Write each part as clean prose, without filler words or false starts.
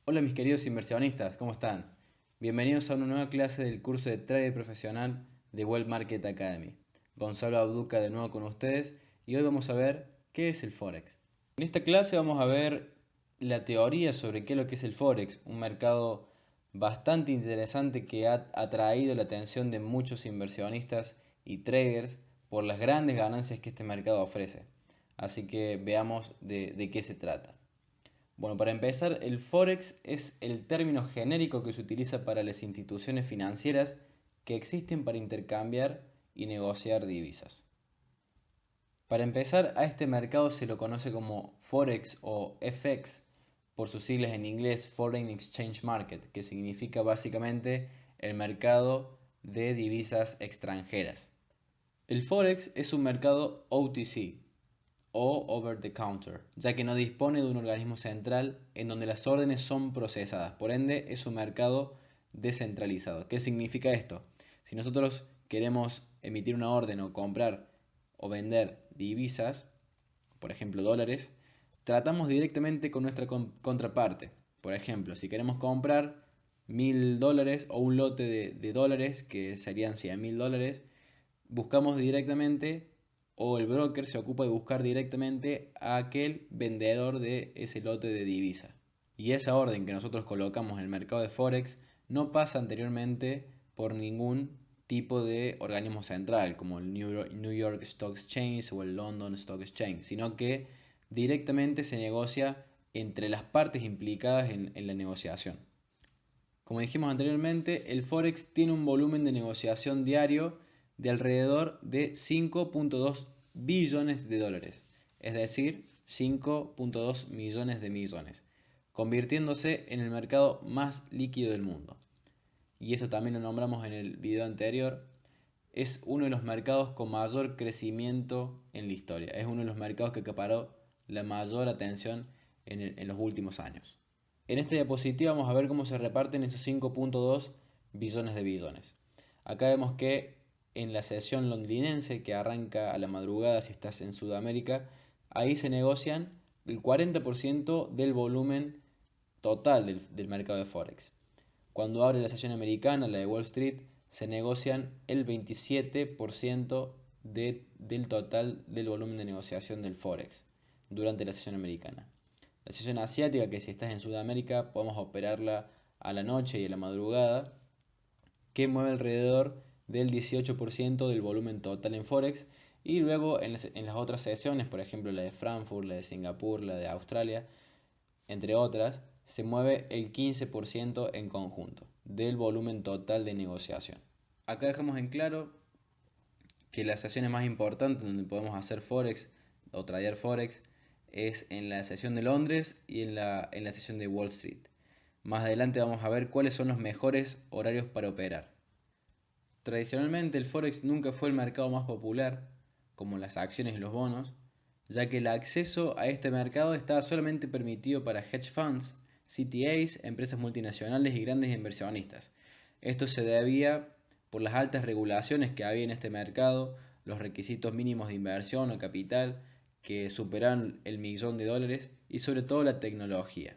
Hola mis queridos inversionistas, ¿cómo están? Bienvenidos a una nueva clase del curso de Trade Profesional de World Market Academy. Gonzalo Abduca de nuevo con ustedes y hoy vamos a ver qué es el Forex. En esta clase vamos a ver la teoría sobre qué es lo que es el Forex, un mercado bastante interesante que ha atraído la atención de muchos inversionistas y traders por las grandes ganancias que este mercado ofrece. Así que veamos de qué se trata. Bueno, para empezar, el Forex es el término genérico que se utiliza para las instituciones financieras que existen para intercambiar y negociar divisas. Para empezar, a este mercado se lo conoce como Forex o FX, por sus siglas en inglés Foreign Exchange Market, que significa básicamente el mercado de divisas extranjeras. El Forex es un mercado OTC o over the counter, ya que no dispone de un organismo central en donde las órdenes son procesadas. Por ende, es un mercado descentralizado. ¿Qué significa esto? Si nosotros queremos emitir una orden o comprar o vender divisas, por ejemplo dólares, tratamos directamente con nuestra contraparte. Por ejemplo, si queremos comprar 1000 dólares o un lote de dólares, que serían 100.000 dólares, buscamos directamente o el broker se ocupa de buscar directamente a aquel vendedor de ese lote de divisa. Y esa orden que nosotros colocamos en el mercado de Forex no pasa anteriormente por ningún tipo de organismo central, como el New York Stock Exchange o el London Stock Exchange, sino que directamente se negocia entre las partes implicadas en la negociación. Como dijimos anteriormente, el Forex tiene un volumen de negociación diario de alrededor de 5.2 billones de dólares, es decir, 5.2 millones de millones, convirtiéndose en el mercado más líquido del mundo. Y esto también lo nombramos en el video anterior, es uno de los mercados con mayor crecimiento en la historia, es uno de los mercados que acaparó la mayor atención en los últimos años. En esta diapositiva vamos a ver cómo se reparten esos 5.2 billones de billones. Acá vemos que en la sesión londinense que arranca a la madrugada si estás en Sudamérica, ahí se negocian el 40% del volumen total del mercado de Forex. Cuando abre la sesión americana, la de Wall Street, se negocian el 27% del total del volumen de negociación del Forex durante la sesión americana. La sesión asiática, que si estás en Sudamérica, podemos operarla a la noche y a la madrugada, que mueve alrededor del 18% del volumen total en Forex. Y luego en las otras sesiones, por ejemplo la de Frankfurt, la de Singapur, la de Australia, entre otras, se mueve el 15% en conjunto del volumen total de negociación. Acá dejamos en claro que las sesiones más importantes donde podemos hacer Forex o tradear Forex es en la sesión de Londres y en la sesión de Wall Street. Más adelante vamos a ver cuáles son los mejores horarios para operar. Tradicionalmente el Forex nunca fue el mercado más popular, como las acciones y los bonos, ya que el acceso a este mercado estaba solamente permitido para hedge funds, CTAs, empresas multinacionales y grandes inversionistas. Esto se debía por las altas regulaciones que había en este mercado, los requisitos mínimos de inversión o capital que superaban el millón de dólares y sobre todo la tecnología.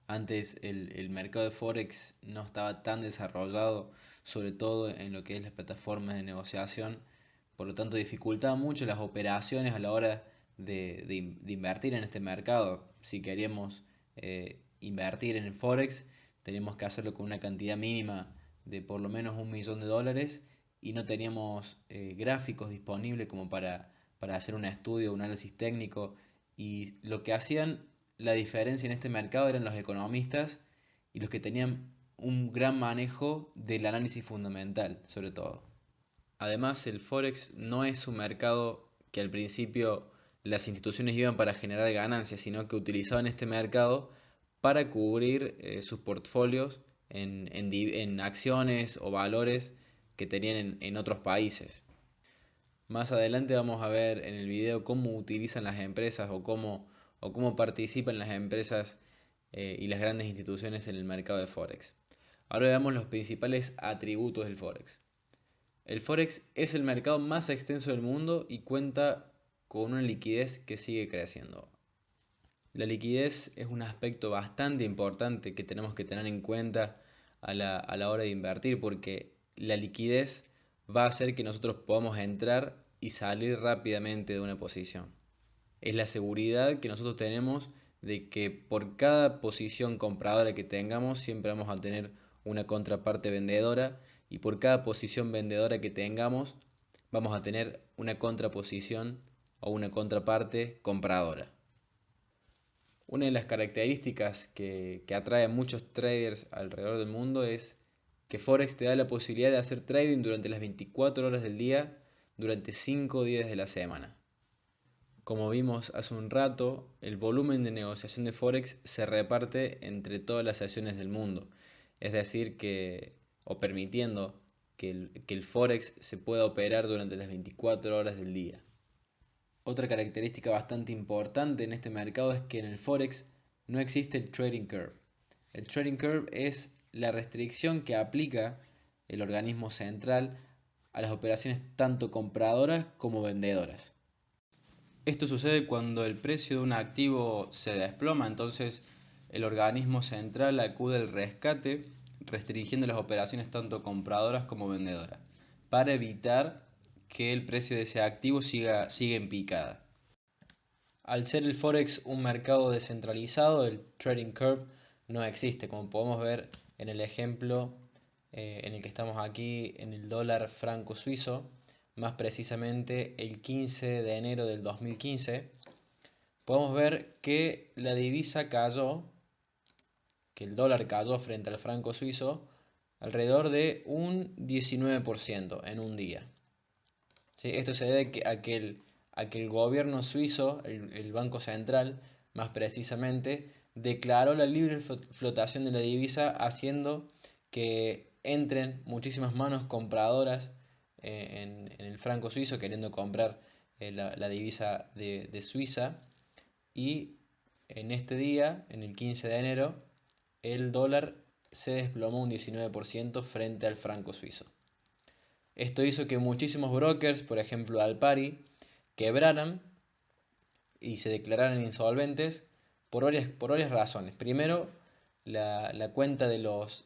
Antes el mercado de Forex no estaba tan desarrollado, sobre todo en lo que es las plataformas de negociación, por lo tanto dificultaba mucho las operaciones a la hora de invertir en este mercado. Si queríamos invertir en el Forex, teníamos que hacerlo con una cantidad mínima de por lo menos un millón de dólares y no teníamos gráficos disponibles como para hacer un estudio, un análisis técnico y lo que hacían la diferencia en este mercado eran los economistas y los que tenían un gran manejo del análisis fundamental, sobre todo. Además, el Forex no es un mercado que al principio las instituciones iban para generar ganancias, sino que utilizaban este mercado para cubrir sus portfolios en acciones o valores que tenían en otros países. Más adelante vamos a ver en el video cómo utilizan las empresas o cómo participan las empresas y las grandes instituciones en el mercado de Forex. Ahora veamos los principales atributos del Forex. El Forex es el mercado más extenso del mundo y cuenta con una liquidez que sigue creciendo. La liquidez es un aspecto bastante importante que tenemos que tener en cuenta a la hora de invertir, porque la liquidez va a hacer que nosotros podamos entrar y salir rápidamente de una posición. Es la seguridad que nosotros tenemos de que por cada posición compradora que tengamos siempre vamos a tener una contraparte vendedora, y por cada posición vendedora que tengamos vamos a tener una contraposición o una contraparte compradora. Una de las características que atrae a muchos traders alrededor del mundo es que Forex te da la posibilidad de hacer trading durante las 24 horas del día, durante 5 días de la semana. Como vimos hace un rato, el volumen de negociación de Forex se reparte entre todas las sesiones del mundo. Es decir, o permitiendo que el Forex se pueda operar durante las 24 horas del día. Otra característica bastante importante en este mercado es que en el Forex no existe el trading curve. El trading curve es la restricción que aplica el organismo central a las operaciones tanto compradoras como vendedoras. Esto sucede cuando el precio de un activo se desploma, entonces el organismo central acude al rescate, restringiendo las operaciones tanto compradoras como vendedoras, para evitar que el precio de ese activo siga en picada. Al ser el Forex un mercado descentralizado, el trading curve no existe, como podemos ver en el ejemplo en el que estamos aquí en el dólar franco suizo, más precisamente el 15 de enero del 2015, podemos ver que la divisa cayó, que el dólar cayó frente al franco suizo alrededor de un 19% en un día. ¿Sí? Esto se debe a que el gobierno suizo, el Banco Central, más precisamente, declaró la libre flotación de la divisa, haciendo que entren muchísimas manos compradoras en el franco suizo, queriendo comprar la divisa de Suiza. Y en este día, en el 15 de enero, el dólar se desplomó un 19% frente al franco suizo. Esto hizo que muchísimos brokers, por ejemplo Alpari, quebraran y se declararan insolventes por varias razones. Primero, la cuenta de los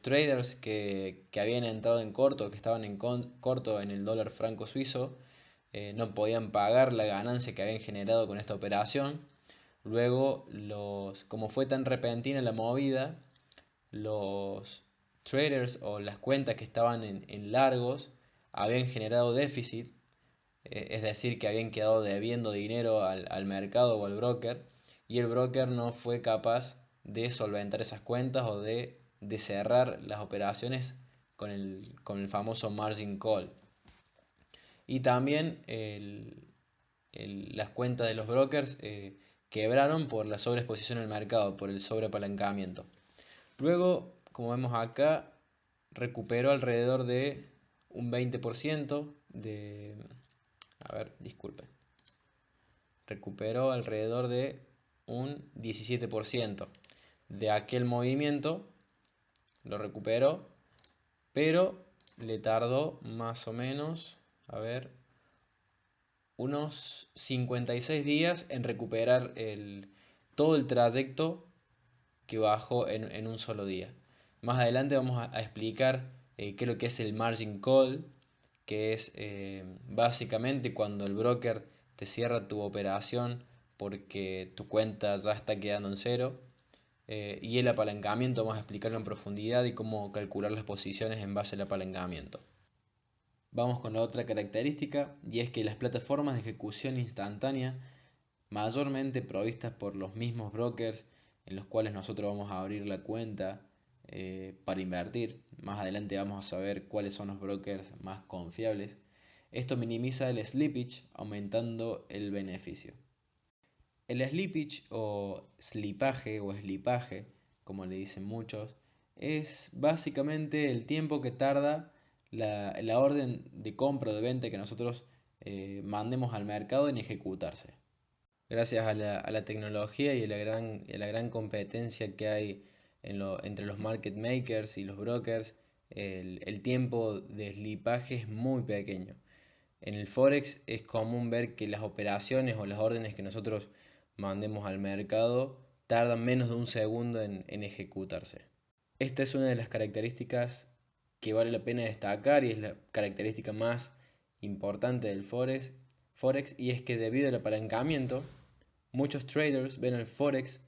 traders que habían entrado en corto, que estaban en corto en el dólar franco suizo, no podían pagar la ganancia que habían generado con esta operación. Luego, como fue tan repentina la movida, los traders o las cuentas que estaban en largos habían generado déficit, es decir, que habían quedado debiendo dinero al mercado o al broker, y el broker no fue capaz de solventar esas cuentas o de cerrar las operaciones con el famoso margin call. Y también las cuentas de los brokers quebraron por la sobreexposición al mercado, por el sobreapalancamiento. Luego, como vemos acá, recuperó alrededor de un 20% de... A ver, disculpen. Recuperó alrededor de un 17% de aquel movimiento. Lo recuperó, pero le tardó más o menos, a ver, unos 56 días en recuperar todo el trayecto que bajó en un solo día. Más adelante vamos a explicar qué es lo que es el margin call, que es básicamente cuando el broker te cierra tu operación porque tu cuenta ya está quedando en cero. Y el apalancamiento vamos a explicarlo en profundidad y cómo calcular las posiciones en base al apalancamiento. Vamos con la otra característica, y es que las plataformas de ejecución instantánea, mayormente provistas por los mismos brokers en los cuales nosotros vamos a abrir la cuenta para invertir. Más adelante vamos a saber cuáles son los brokers más confiables. Esto minimiza el slippage, aumentando el beneficio. El slippage o slipaje, como le dicen muchos, es básicamente el tiempo que tarda la orden de compra o de venta que nosotros mandemos al mercado en ejecutarse. Gracias a la tecnología y a la gran competencia que hay entre los market makers y los brokers, el tiempo de slipaje es muy pequeño. En el Forex es común ver que las operaciones o las órdenes que nosotros mandemos al mercado tardan menos de un segundo en ejecutarse. Esta es una de las características que vale la pena destacar y es la característica más importante del Forex, y es que debido al apalancamiento, muchos traders ven al Forex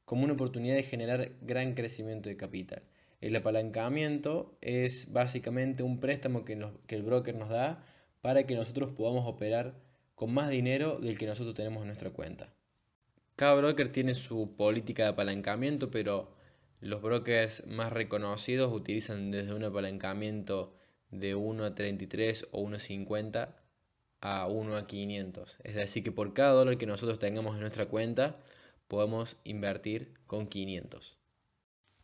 como una oportunidad de generar gran crecimiento de capital. El apalancamiento es básicamente un préstamo que el broker nos da para que nosotros podamos operar con más dinero del que nosotros tenemos en nuestra cuenta. Cada broker tiene su política de apalancamiento, pero los brokers más reconocidos utilizan desde un apalancamiento de 1 a 33 o 1,50 a 1 a 500. Es decir, que por cada dólar que nosotros tengamos en nuestra cuenta, podemos invertir con 500.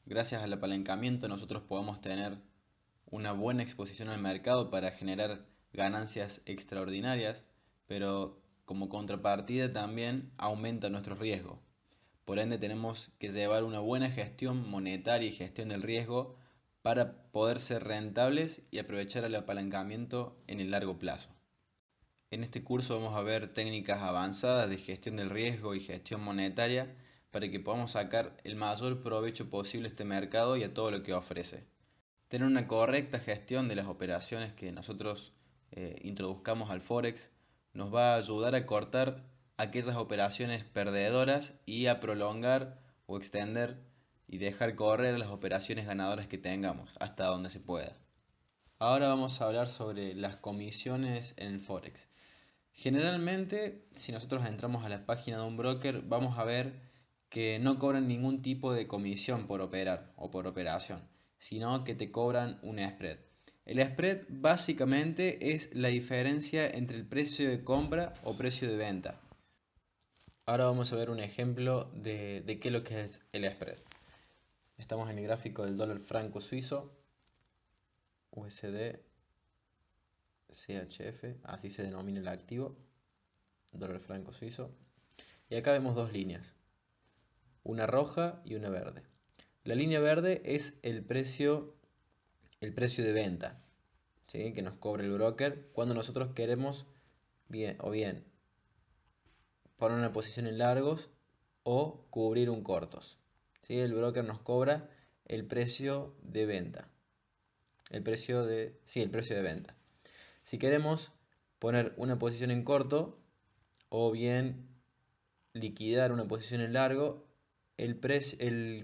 Gracias al apalancamiento nosotros podemos tener una buena exposición al mercado para generar ganancias extraordinarias, pero como contrapartida también aumenta nuestro riesgo. Por ende tenemos que llevar una buena gestión monetaria y gestión del riesgo para poder ser rentables y aprovechar el apalancamiento en el largo plazo. En este curso vamos a ver técnicas avanzadas de gestión del riesgo y gestión monetaria para que podamos sacar el mayor provecho posible a este mercado y a todo lo que ofrece. Tener una correcta gestión de las operaciones que nosotros introduzcamos al Forex nos va a ayudar a cortar aquellas operaciones perdedoras y a prolongar o extender y dejar correr las operaciones ganadoras que tengamos hasta donde se pueda. Ahora vamos a hablar sobre las comisiones en el Forex. Generalmente, si nosotros entramos a la página de un broker, vamos a ver que no cobran ningún tipo de comisión por operar o por operación, sino que te cobran un spread. El spread básicamente es la diferencia entre el precio de compra o precio de venta. Ahora vamos a ver un ejemplo de qué es lo que es el spread. Estamos en el gráfico del dólar franco suizo, USD, CHF, así se denomina el activo, dólar franco suizo. Y acá vemos dos líneas, una roja y una verde. La línea verde es el precio de venta, ¿sí?, que nos cobra el broker cuando nosotros queremos bien poner una posición en largos o cubrir un cortos. ¿Sí? El broker nos cobra el precio de venta. El precio de venta. Si queremos poner una posición en corto o bien liquidar una posición en largo, el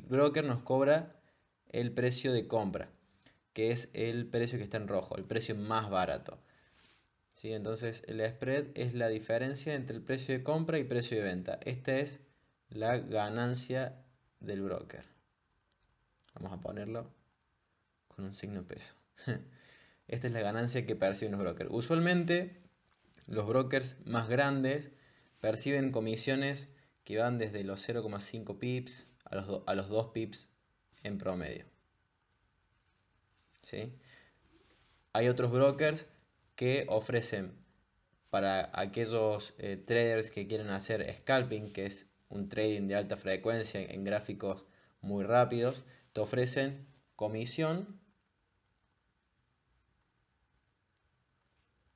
broker nos cobra el precio de compra, que es el precio que está en rojo, el precio más barato. ¿Sí? Entonces el spread es la diferencia entre el precio de compra y precio de venta. Esta es la ganancia del broker. Vamos a ponerlo con un signo de peso. Esta es la ganancia que perciben los brokers. Usualmente los brokers más grandes perciben comisiones que van desde los 0,5 pips a los 2 pips en promedio. ¿Sí? Hay otros brokers que ofrecen para aquellos traders que quieren hacer scalping, que es un trading de alta frecuencia en gráficos muy rápidos, te ofrecen comisión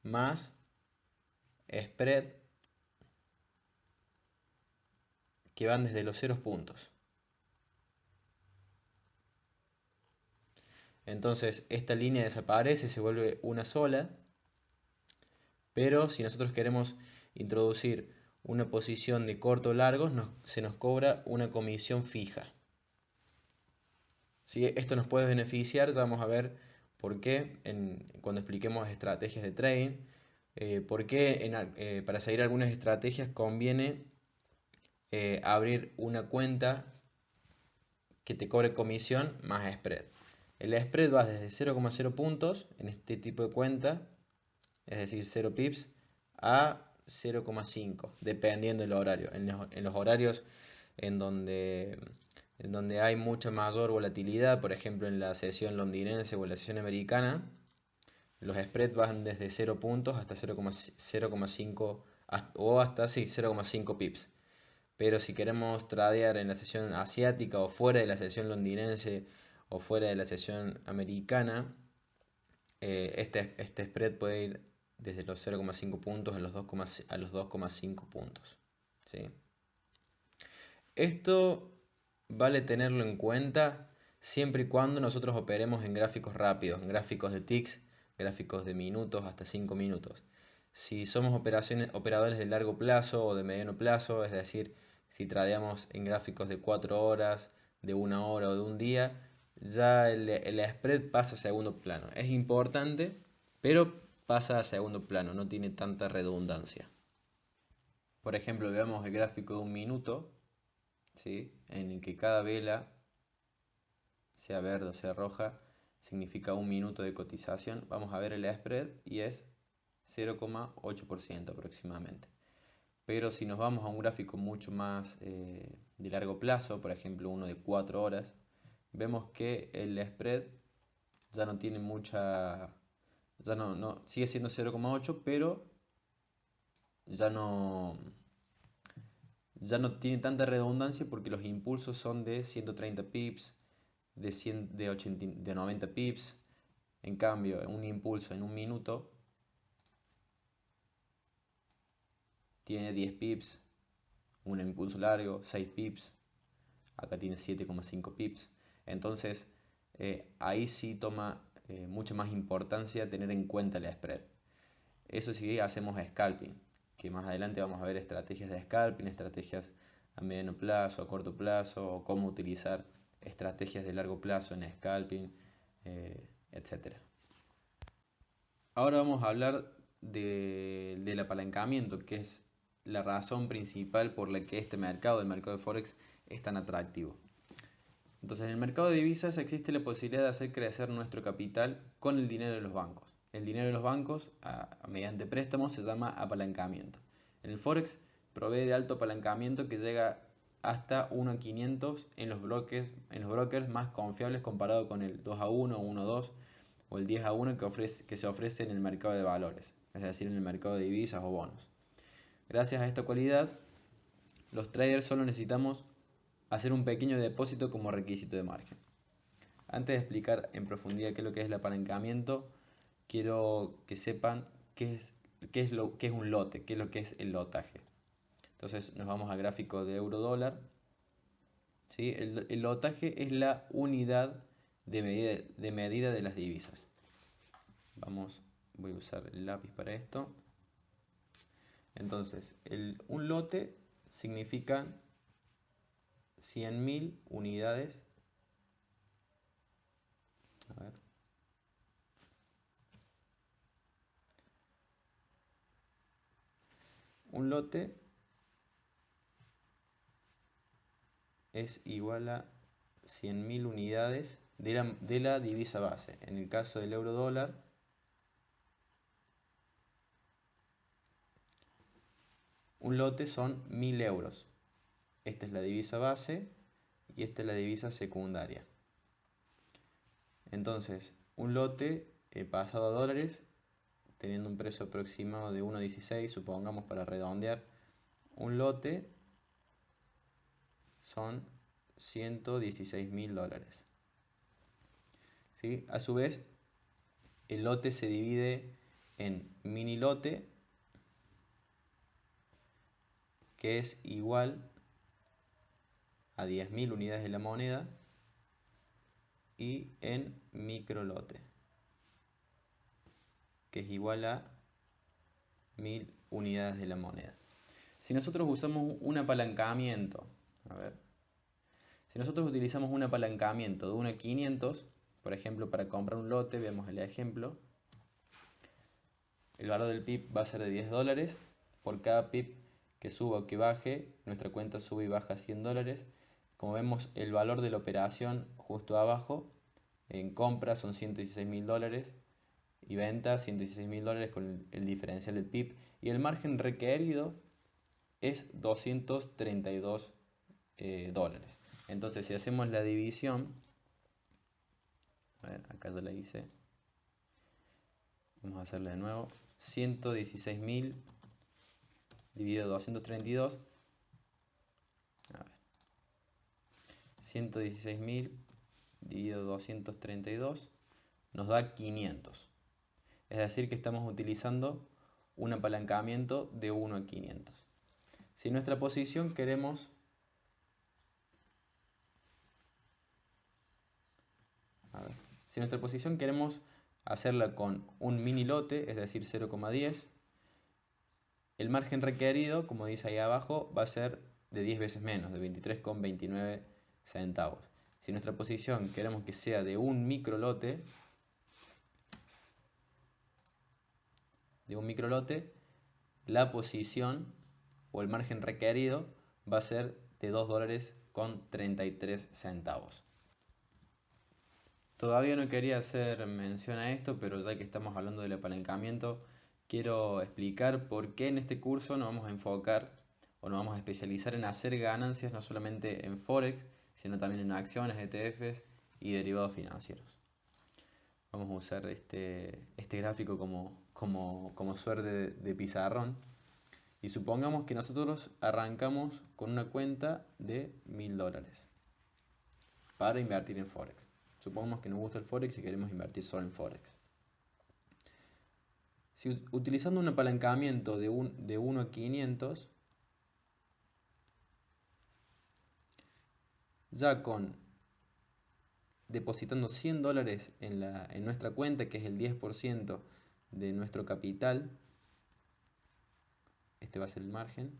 más spread que van desde los 0 puntos. Entonces esta línea desaparece, se vuelve una sola, pero si nosotros queremos introducir una posición de corto o largo, se nos cobra una comisión fija. ¿Sí? Esto nos puede beneficiar, ya vamos a ver por qué cuando expliquemos estrategias de trading, por qué para seguir algunas estrategias conviene abrir una cuenta que te cobre comisión más spread. El spread va desde 0,0 puntos en este tipo de cuenta, es decir, 0 pips, a 0,5, dependiendo del horario. En los horarios en donde hay mucha mayor volatilidad, por ejemplo en la sesión londinense o en la sesión americana, los spreads van desde 0 puntos hasta 0,5 o hasta 0,5 pips. Pero si queremos tradear en la sesión asiática o fuera de la sesión londinense o fuera de la sesión americana, este spread puede ir desde los 0,5 puntos a los 2,5 puntos. ¿Sí? Esto vale tenerlo en cuenta siempre y cuando nosotros operemos en gráficos rápidos, en gráficos de ticks, gráficos de minutos hasta 5 minutos. Si somos operadores de largo plazo o de mediano plazo, es decir, si tradeamos en gráficos de 4 horas, de 1 hora o de un día, ya el spread pasa a segundo plano. Es importante, pero pasa a segundo plano, no tiene tanta redundancia. Por ejemplo, veamos el gráfico de un minuto, ¿sí? En el que cada vela, sea verde o sea roja, significa un minuto de cotización. Vamos a ver el spread y es 0,8% aproximadamente. Pero si nos vamos a un gráfico mucho más de largo plazo, por ejemplo uno de 4 horas, vemos que el spread ya no tiene mucha, ya no sigue siendo 0,8, pero ya no, ya no tiene tanta redundancia porque los impulsos son de 130 pips, de 100, de 80, de 90 pips. En cambio, un impulso en un minuto tiene 10 pips, un impulso largo 6 pips, acá tiene 7,5 pips. Entonces ahí sí toma mucha más importancia tener en cuenta el spread. Eso sí, hacemos scalping, que más adelante vamos a ver estrategias de scalping, estrategias a mediano plazo, a corto plazo, o cómo utilizar estrategias de largo plazo en scalping, etc. Ahora vamos a hablar del apalancamiento, que es la razón principal por la que este mercado, el mercado de Forex, es tan atractivo. Entonces, en el mercado de divisas existe la posibilidad de hacer crecer nuestro capital con el dinero de los bancos. El dinero de los bancos, mediante préstamos, se llama apalancamiento. En el Forex provee de alto apalancamiento que llega hasta 1 a 500 en los brokers más confiables comparado con el 2 a 1, 1 a 2 o el 10 a 1 que se ofrece en el mercado de valores, es decir, en el mercado de divisas o bonos. Gracias a esta cualidad, los traders solo necesitamos hacer un pequeño depósito como requisito de margen. Antes de explicar en profundidad qué es lo que es el apalancamiento, quiero que sepan qué es un lote, qué es lo que es el lotaje. Entonces nos vamos al gráfico de euro-dólar. ¿Sí? El lotaje es la unidad de medida de las divisas. Voy a usar el lápiz para esto. Entonces, un lote significa 100.000 unidades. A ver. Un lote es igual a 100.000 unidades de la divisa base. En el caso del euro dólar, un lote son 1.000 euros. Esta es la divisa base y esta es la divisa secundaria. Entonces, un lote pasado a dólares, teniendo un precio aproximado de 1,16, supongamos para redondear, un lote son 116.000 dólares. ¿Sí? A su vez, el lote se divide en mini lote, que es igual a 10.000 unidades de la moneda, y en micro lote, que es igual a 1.000 unidades de la moneda. Si nosotros usamos un apalancamiento, si nosotros utilizamos un apalancamiento de 1 a 500, por ejemplo, para comprar un lote, vemos el ejemplo, el valor del PIB va a ser de 10 dólares. Por cada PIB que suba o que baje, nuestra cuenta sube y baja 100 dólares. Como vemos, el valor de la operación justo abajo, en compra son 116.000 dólares y venta 116.000 dólares con el diferencial del PIB. Y el margen requerido es 232 dólares. Entonces, si hacemos la división, a ver, acá ya la hice, vamos a hacerla de nuevo, 116.000 dividido 232, a ver, 116.000 dividido 232 nos da 500. Es decir, que estamos utilizando un apalancamiento de 1 a 500. Si en nuestra posición queremos Si nuestra posición queremos hacerla con un mini lote, es decir 0,10, el margen requerido, como dice ahí abajo, va a ser de 10 veces menos, de 23,29 centavos. Si nuestra posición queremos que sea de un micro lote, la posición o el margen requerido va a ser de $2,33. Todavía no quería hacer mención a esto, pero ya que estamos hablando del apalancamiento, quiero explicar por qué en este curso nos vamos a enfocar o nos vamos a especializar en hacer ganancias no solamente en Forex, sino también en acciones, ETFs y derivados financieros. Vamos a usar este gráfico como suerte de pizarrón. Y supongamos que nosotros arrancamos con una cuenta de $1000 para invertir en Forex. Supongamos que nos gusta el Forex y queremos invertir solo en Forex. Si utilizando un apalancamiento de 1 a 500, ya con depositando $100 en nuestra cuenta, que es el 10% de nuestro capital, este va a ser el margen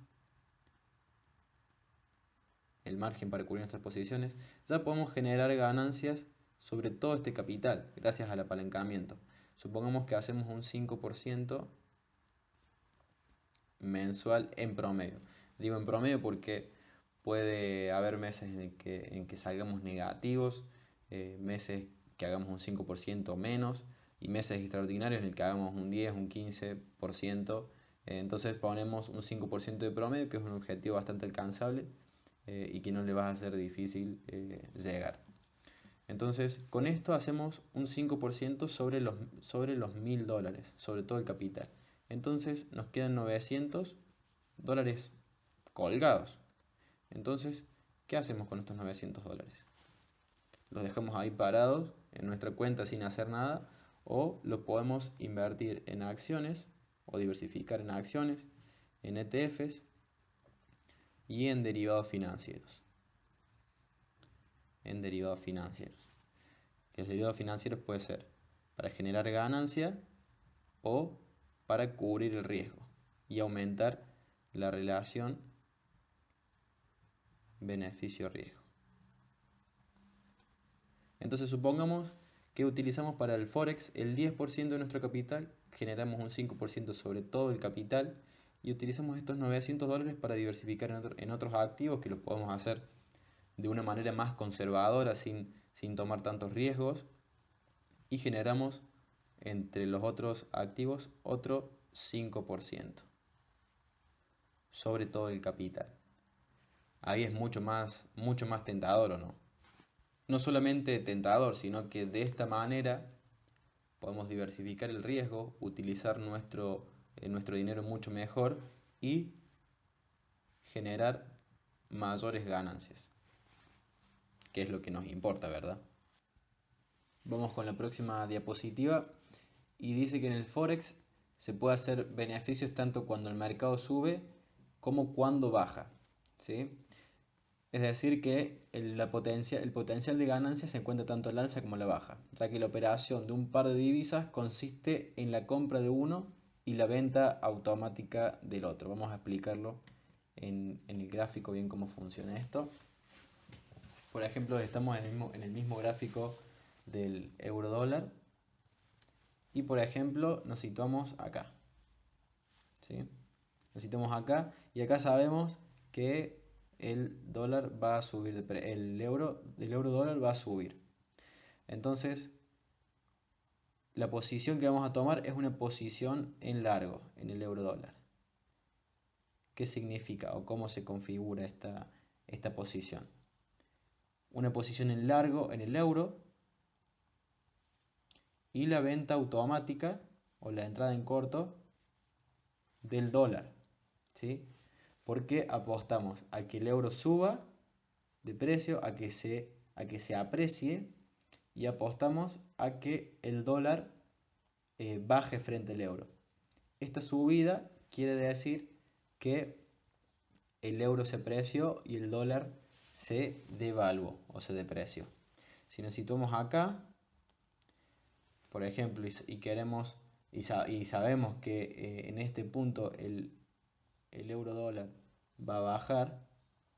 para cubrir nuestras posiciones, ya podemos generar ganancias sobre todo este capital gracias al apalancamiento. Supongamos que hacemos un 5% mensual en promedio. Digo en promedio porque puede haber meses en que salgamos negativos, meses que hagamos un 5% menos y meses extraordinarios en el que hagamos un 10, un 15%. Entonces ponemos un 5% de promedio, que es un objetivo bastante alcanzable y que no le va a ser difícil llegar. Entonces, con esto hacemos un 5% sobre los $1000, sobre todo el capital. Entonces, nos quedan $900 colgados. Entonces, ¿qué hacemos con estos $900? ¿Los dejamos ahí parados en nuestra cuenta sin hacer nada? ¿O los podemos invertir en acciones o diversificar en acciones, en ETFs y en derivados financieros? Que los derivados financieros puede ser para generar ganancia o para cubrir el riesgo y aumentar la relación beneficio-riesgo. Entonces supongamos que utilizamos para el Forex el 10% de nuestro capital, generamos un 5% sobre todo el capital y utilizamos estos $900 para diversificar en otros activos que los podemos hacer de una manera más conservadora sin tomar tantos riesgos y generamos entre los otros activos otro 5% sobre todo el capital. Ahí es mucho más tentador, ¿o no? No solamente tentador, sino que de esta manera podemos diversificar el riesgo, utilizar nuestro dinero mucho mejor y generar mayores ganancias, que es lo que nos importa, ¿verdad? Vamos con la próxima diapositiva y dice que en el Forex se puede hacer beneficios tanto cuando el mercado sube como cuando baja, ¿sí? Es decir que el potencial de ganancia se encuentra tanto a la alza como a la baja, ya que la operación de un par de divisas consiste en la compra de uno y la venta automática del otro. Vamos a explicarlo en el gráfico bien cómo funciona esto. Por ejemplo, estamos en el mismo gráfico del euro dólar y por ejemplo nos situamos acá, ¿sí? Nos situamos acá y acá sabemos que el dólar va a subir, el euro dólar va a subir. Entonces, la posición que vamos a tomar es una posición en largo en el euro dólar. ¿Qué significa o cómo se configura esta posición? Una posición en largo en el euro y la venta automática o la entrada en corto del dólar, ¿sí? Porque apostamos a que el euro suba de precio, a que se aprecie y apostamos a que el dólar baje frente al euro. Esta subida quiere decir que el euro se apreció y el dólar se devaluó o se depreció. Si nos situamos acá, por ejemplo, y sabemos que en este punto el euro dólar va a bajar,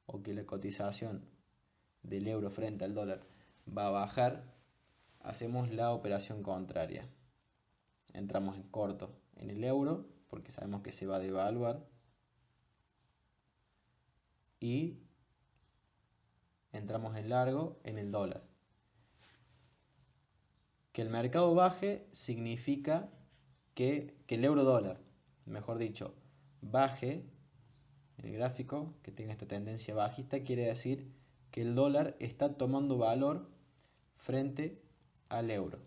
o que la cotización del euro frente al dólar va a bajar, hacemos la operación contraria. Entramos en corto en el euro porque sabemos que se va a devaluar y entramos en largo en el dólar. Que el mercado baje significa que el euro dólar, mejor dicho, baje en el gráfico, que tenga esta tendencia bajista, quiere decir que el dólar está tomando valor frente al euro.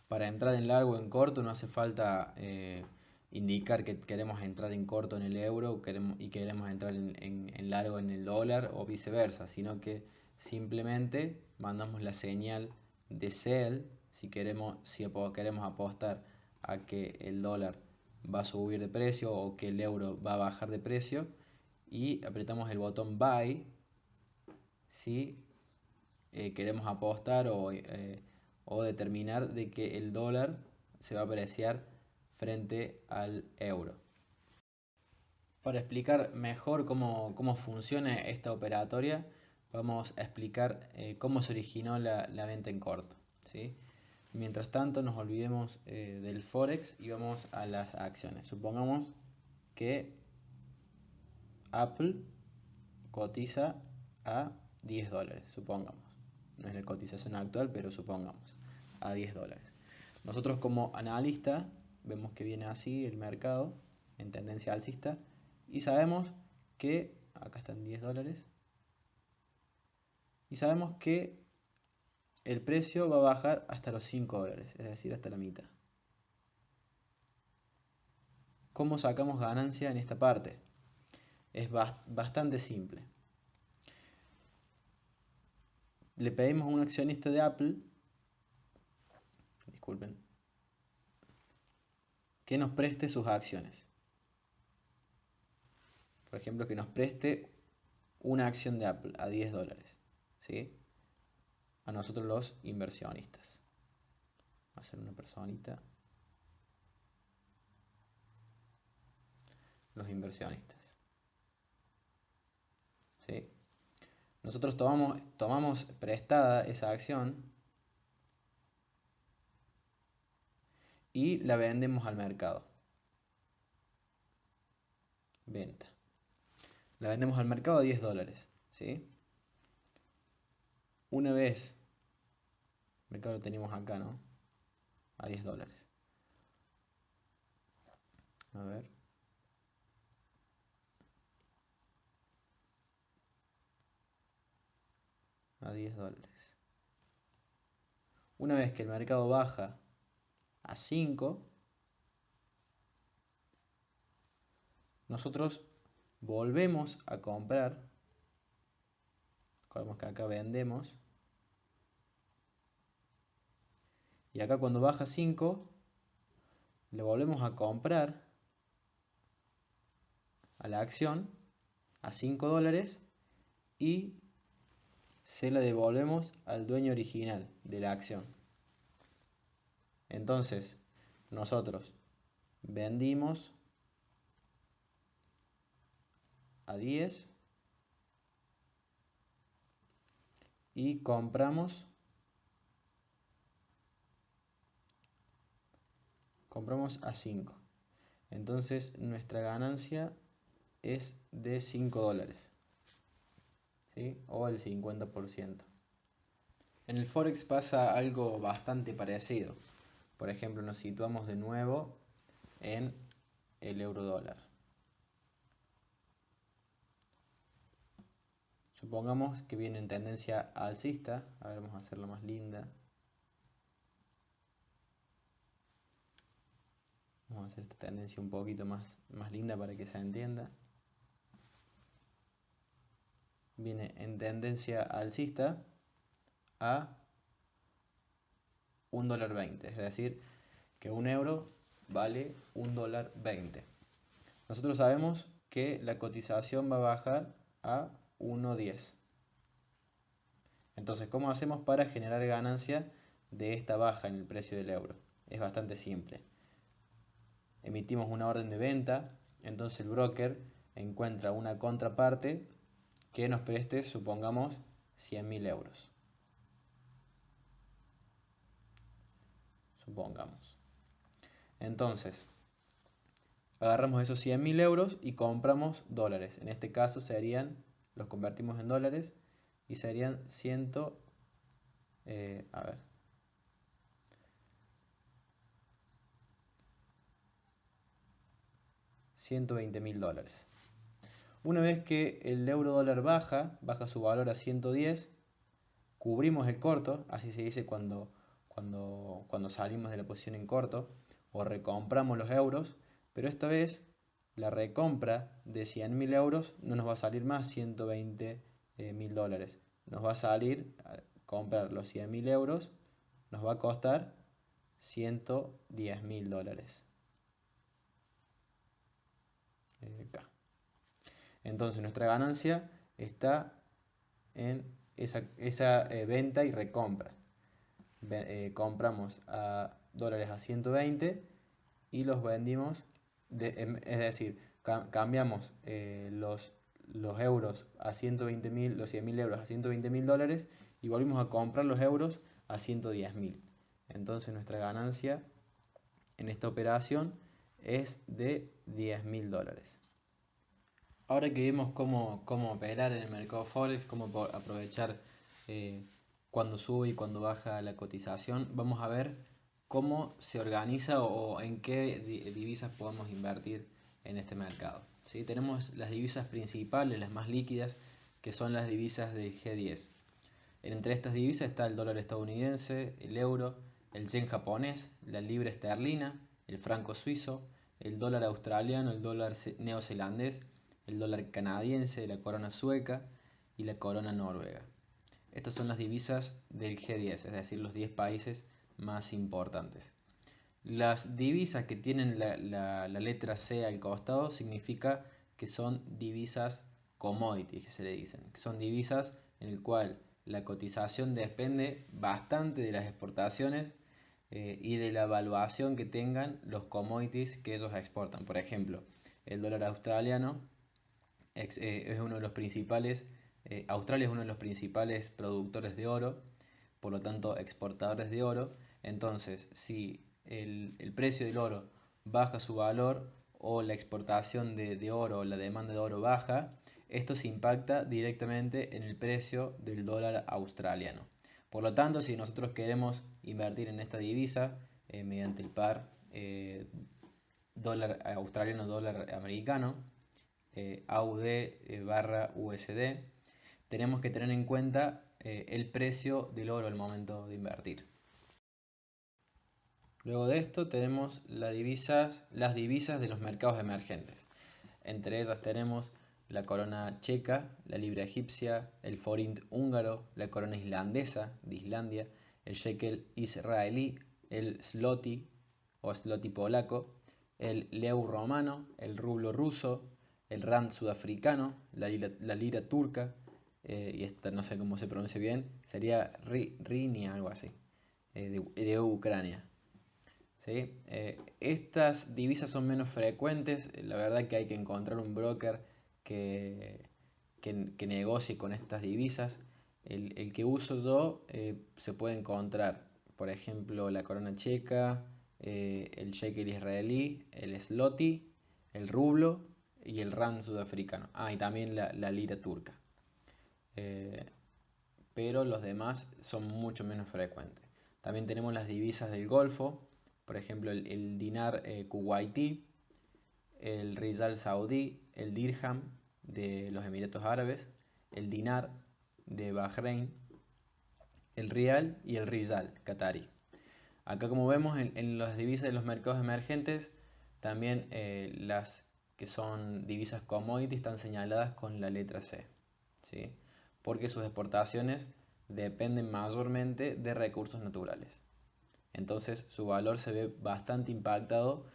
Para entrar en largo o en corto no hace falta indicar que queremos entrar en corto en el euro y queremos entrar en largo en el dólar o viceversa, sino que simplemente mandamos la señal de sell si queremos apostar a que el dólar va a subir de precio o que el euro va a bajar de precio, y apretamos el botón buy si queremos apostar o determinar de que el dólar se va a apreciar frente al euro. Para explicar mejor cómo funciona esta operatoria, vamos a explicar cómo se originó la venta en corto, ¿sí? Mientras tanto, nos olvidemos del Forex y vamos a las acciones. Supongamos que Apple cotiza a 10 dólares, supongamos. No es la cotización actual, pero supongamos, a 10 dólares. Nosotros como analista vemos que viene así el mercado en tendencia alcista y sabemos que, acá están 10 dólares, y sabemos que el precio va a bajar hasta los 5 dólares, es decir, hasta la mitad. ¿Cómo sacamos ganancia en esta parte? Es bastante simple. Le pedimos a un accionista de Apple, disculpen, que nos preste sus acciones. Por ejemplo, que nos preste una acción de Apple a 10 dólares, ¿sí? A nosotros los inversionistas. Va a ser una personita. Los inversionistas, ¿sí? Nosotros tomamos prestada esa acción y la vendemos al mercado. Venta. La vendemos al mercado a 10 dólares, ¿sí? Una vez, el mercado lo tenemos acá, ¿no? A 10 dólares. A ver. A 10 dólares. Una vez que el mercado baja a 5, nosotros volvemos a comprar. Recordemos que acá vendemos. Y acá cuando baja 5, le volvemos a comprar a la acción a 5 dólares y se la devolvemos al dueño original de la acción. Entonces, nosotros vendimos a 10 y compramos a 5. Entonces, nuestra ganancia es de 5 dólares, ¿sí? O el 50%. En el Forex pasa algo bastante parecido. Por ejemplo, nos situamos de nuevo en el euro dólar. Supongamos que viene en tendencia alcista. A ver, vamos a hacerla más linda. Vamos a hacer esta tendencia un poquito más linda para que se entienda. Viene en tendencia alcista a $1.20, es decir, que un euro vale $1.20. Nosotros sabemos que la cotización va a bajar a 1.10. Entonces, ¿cómo hacemos para generar ganancia de esta baja en el precio del euro? Es bastante simple. Emitimos una orden de venta, entonces el broker encuentra una contraparte que nos preste, supongamos, 100.000 euros. Supongamos. Entonces, agarramos esos 100.000 euros y compramos dólares. En este caso los convertimos en dólares y serían 120.000 dólares. Una vez que el euro dólar baja su valor a 110, cubrimos el corto, así se dice cuando salimos de la posición en corto, o recompramos los euros, pero esta vez la recompra de 100.000 euros no nos va a salir más 120.000 dólares. Nos va a salir, comprar los 100.000 euros, nos va a costar 110.000 dólares. Acá. Entonces nuestra ganancia está en esa venta y recompra. Compramos a dólares a 120 y los vendimos, es decir, cambiamos los euros a 120.000, los 100.000 euros a 120.000 dólares y volvimos a comprar los euros a 110.000. Entonces nuestra ganancia en esta operación es de 10.000 dólares. Ahora que vimos cómo operar en el mercado Forex, cómo aprovechar cuando sube y cuando baja la cotización, vamos a ver cómo se organiza o en qué divisas podemos invertir en este mercado. ¿Sí? Tenemos las divisas principales, las más líquidas, que son las divisas del G10. Entre estas divisas está el dólar estadounidense, el euro, el yen japonés, la libra esterlina, el franco suizo, el dólar australiano, el dólar neozelandés, el dólar canadiense, la corona sueca y la corona noruega. Estas son las divisas del G10, es decir, los 10 países más importantes. Las divisas que tienen la letra C al costado significa que son divisas commodities, que se le dicen. Que son divisas en el cual la cotización depende bastante de las exportaciones y de la evaluación que tengan los commodities que ellos exportan. Por ejemplo, el dólar australiano es uno de los principales, Australia es uno de los principales productores de oro, por lo tanto exportadores de oro. Entonces, si el precio del oro baja su valor o la exportación de oro o la demanda de oro baja, esto se impacta directamente en el precio del dólar australiano. Por lo tanto, si nosotros queremos invertir en esta divisa mediante el par dólar australiano, dólar americano, AUD barra USD, tenemos que tener en cuenta el precio del oro al momento de invertir. Luego de esto tenemos las divisas de los mercados emergentes. Entre ellas tenemos la corona checa, la libra egipcia, el forint húngaro, la corona islandesa de Islandia, el shekel israelí, el zloty o zloty polaco, el leu romano, el rublo ruso, el rand sudafricano, la lira turca, y esta no sé cómo se pronuncia bien, sería Rinia, algo así, de Ucrania. ¿Sí? Estas divisas son menos frecuentes, la verdad que hay que encontrar un broker que negocie con estas divisas. El que uso yo se puede encontrar, por ejemplo, la corona checa, el shekel israelí, el zloty, el rublo y el rand sudafricano. Y también la lira turca. Pero los demás son mucho menos frecuentes. También tenemos las divisas del Golfo, por ejemplo el dinar kuwaití, el riyal saudí, el dirham de los Emiratos Árabes, el dinar de Bahrein, el rial y el riyal qatarí. Acá, como vemos, en las divisas de los mercados emergentes, también las que son divisas commodities están señaladas con la letra C, ¿sí? Porque sus exportaciones dependen mayormente de recursos naturales. Entonces su valor se ve bastante impactado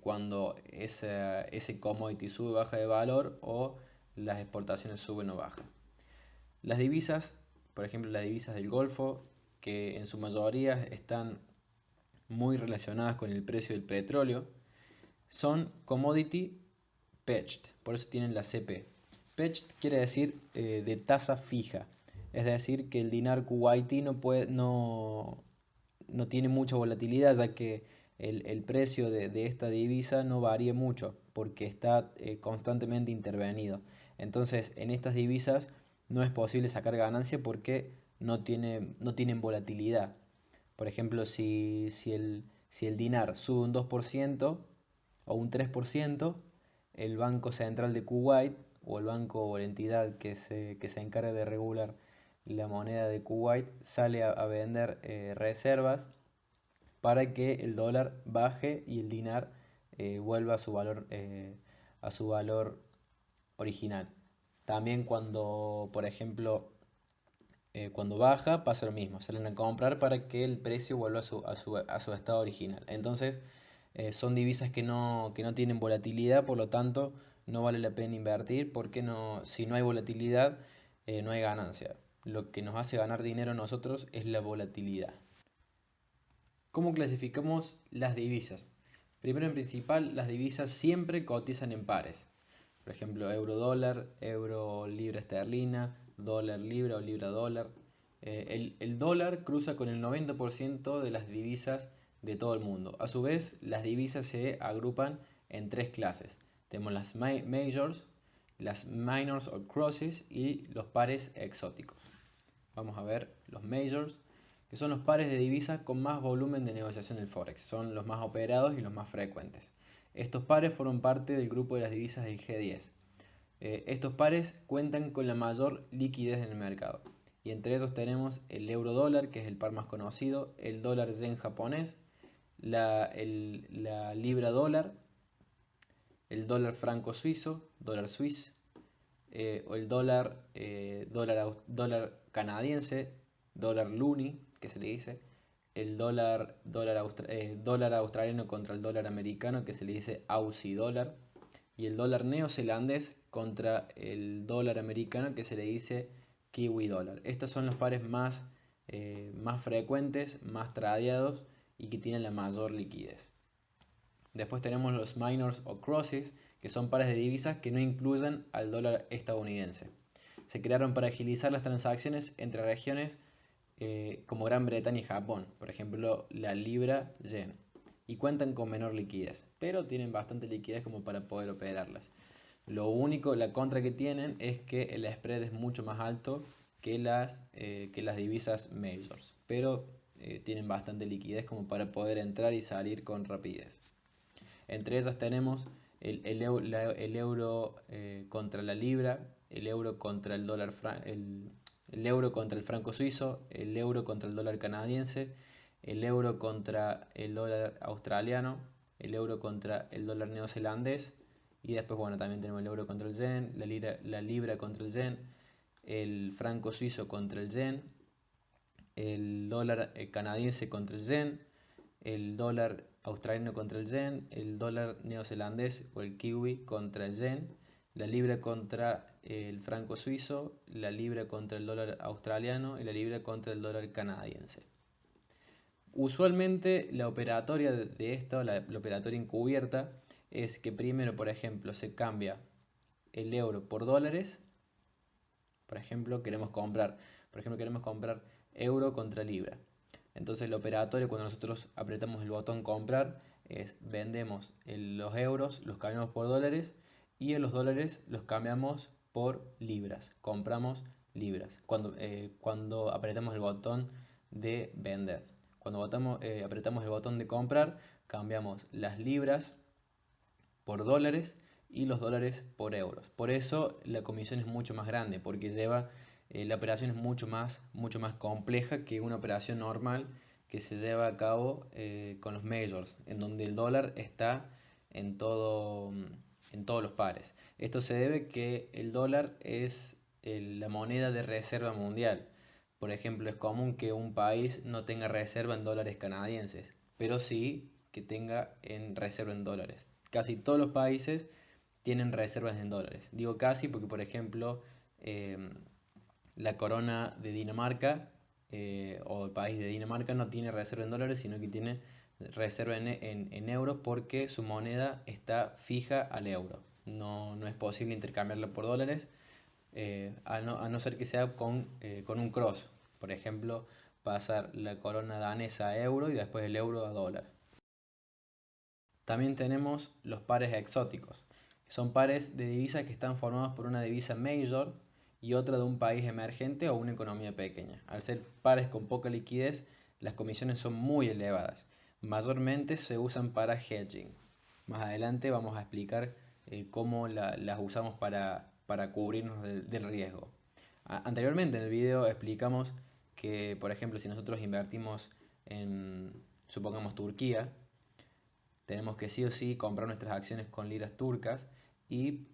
cuando ese commodity sube o baja de valor o las exportaciones suben o bajan. Las divisas, por ejemplo las divisas del Golfo, que en su mayoría están muy relacionadas con el precio del petróleo, son commodity pledged, por eso tienen la CP. Pledged quiere decir de tasa fija, es decir, que el dinar kuwaití no tiene mucha volatilidad, ya que el precio de esta divisa no varía mucho, porque está constantemente intervenido. Entonces, en estas divisas no es posible sacar ganancia porque no tienen volatilidad. Por ejemplo, si el dinar sube un 2% o un 3%, el Banco Central de Kuwait o el banco o la entidad que se encarga de regular la moneda de Kuwait sale a vender reservas para que el dólar baje y el dinar vuelva a su valor original. También cuando, por ejemplo, cuando baja pasa lo mismo, salen a comprar para que el precio vuelva a su estado original. Entonces, son divisas que no tienen volatilidad, por lo tanto, no vale la pena invertir porque si no hay volatilidad, no hay ganancia. Lo que nos hace ganar dinero a nosotros es la volatilidad. ¿Cómo clasificamos las divisas? Primero en principal, las divisas siempre cotizan en pares. Por ejemplo, euro dólar, euro libra esterlina, dólar libra o libra dólar. El dólar cruza con el 90% de las divisas de todo el mundo. A su vez, las divisas se agrupan en tres clases. Tenemos las majors, las minors o crosses y los pares exóticos. Vamos a ver los majors, que son los pares de divisas con más volumen de negociación del Forex. Son los más operados y los más frecuentes. Estos pares forman parte del grupo de las divisas del G10. Estos pares cuentan con la mayor liquidez en el mercado. Y entre ellos tenemos el euro dólar, que es el par más conocido, el dólar yen japonés, la libra dólar, el dólar franco suizo, dólar suizo, o el dólar canadiense, dólar luni, que se le dice, el dólar australiano contra el dólar americano, que se le dice Aussie dólar, y el dólar neozelandés contra el dólar americano, que se le dice Kiwi dólar. Estos son los pares más frecuentes, más tradeados y que tienen la mayor liquidez. Después tenemos los minors o crosses, que son pares de divisas que no incluyen al dólar estadounidense. Se crearon para agilizar las transacciones entre regiones como Gran Bretaña y Japón, por ejemplo la libra yen, y cuentan con menor liquidez, pero tienen bastante liquidez como para poder operarlas. Lo único, la contra que tienen es que el spread es mucho más alto que las divisas majors, pero tienen bastante liquidez como para poder entrar y salir con rapidez. Entre ellas tenemos el euro contra la libra, el euro contra el dólar, el euro contra el franco suizo, el euro contra el dólar canadiense, el euro contra el dólar australiano, el euro contra el dólar neozelandés, y después, bueno, también tenemos el euro contra el yen, la libra contra el yen, el franco suizo contra el yen, el dólar canadiense contra el yen, el dólar australiano contra el yen, el dólar neozelandés o el kiwi contra el yen, la libra contra el franco suizo, la libra contra el dólar australiano y la libra contra el dólar canadiense. Usualmente la operatoria de esto, la operatoria encubierta, es que primero, por ejemplo, se cambia el euro por dólares. Por ejemplo, queremos comprar euro contra libra. Entonces el operatorio, cuando nosotros apretamos el botón comprar, es vendemos los euros, los cambiamos por dólares, y los dólares los cambiamos por libras. Compramos libras cuando apretamos el botón de vender. Cuando apretamos el botón de comprar, cambiamos las libras por dólares y los dólares por euros. Por eso la comisión es mucho más grande, porque la operación es mucho más compleja que una operación normal que se lleva a cabo con los majors, en donde el dólar está en todos los pares. Esto se debe que el dólar es la moneda de reserva mundial. Por ejemplo, es común que un país no tenga reserva en dólares canadienses, pero sí que tenga en reserva en dólares. Casi todos los países tienen reservas en dólares. Digo casi porque, por ejemplo, la corona de Dinamarca o el país de Dinamarca no tiene reserva en dólares, sino que tiene reserva en euros porque su moneda está fija al euro. No es posible intercambiarla por dólares, a no ser que sea con un cross. Por ejemplo, pasar la corona danesa a euro y después el euro a dólar. También tenemos los pares exóticos, que son pares de divisas que están formados por una divisa major y otra de un país emergente o una economía pequeña. Al ser pares con poca liquidez, las comisiones son muy elevadas. Mayormente se usan para hedging. Más adelante vamos a explicar cómo las usamos para cubrirnos del riesgo. Anteriormente en el video explicamos que, por ejemplo, si nosotros invertimos en, supongamos, Turquía, tenemos que sí o sí comprar nuestras acciones con liras turcas y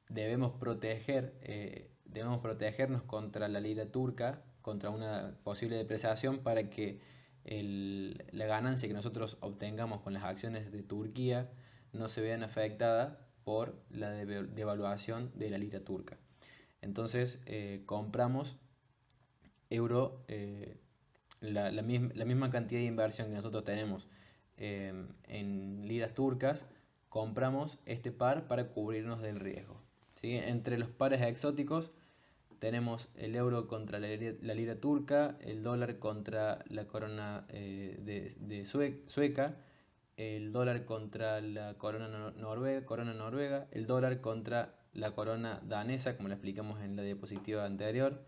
debemos protegernos contra la lira turca, contra una posible depreciación para que la ganancia que nosotros obtengamos con las acciones de Turquía no se vean afectadas por la devaluación de la lira turca. Entonces compramos euro, la misma cantidad de inversión que nosotros tenemos en liras turcas, compramos este par para cubrirnos del riesgo. ¿Sí? Entre los pares exóticos tenemos el euro contra la lira turca, el dólar contra la corona sueca, el dólar contra la corona noruega, el dólar contra la corona danesa, como lo explicamos en la diapositiva anterior,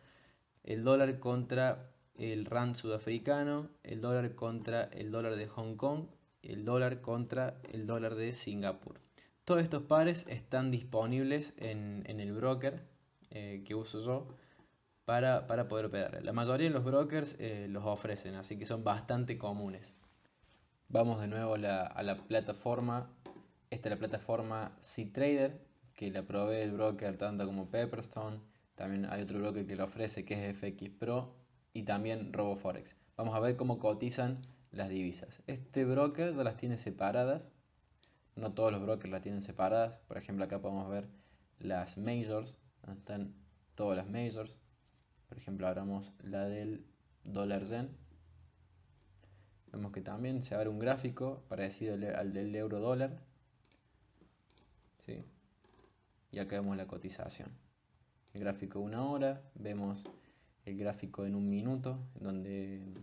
el dólar contra el rand sudafricano, el dólar contra el dólar de Hong Kong, el dólar contra el dólar de Singapur. Todos estos pares están disponibles en el broker que uso yo para poder operar. La mayoría de los brokers los ofrecen, así que son bastante comunes. Vamos de nuevo a la plataforma. Esta es la plataforma CTrader, que la provee el broker tanto como Pepperstone. También hay otro broker que lo ofrece, que es FX Pro, y también RoboForex. Vamos a ver cómo cotizan las divisas. Este broker ya las tiene separadas. No todos los brokers las tienen separadas. Por ejemplo, acá podemos ver las majors. Donde están todas las majors. Por ejemplo, abramos la del dólar yen. Vemos que también se abre un gráfico parecido al del euro dólar. ¿Sí? Y acá vemos la cotización. El gráfico de una hora, vemos el gráfico en un minuto, donde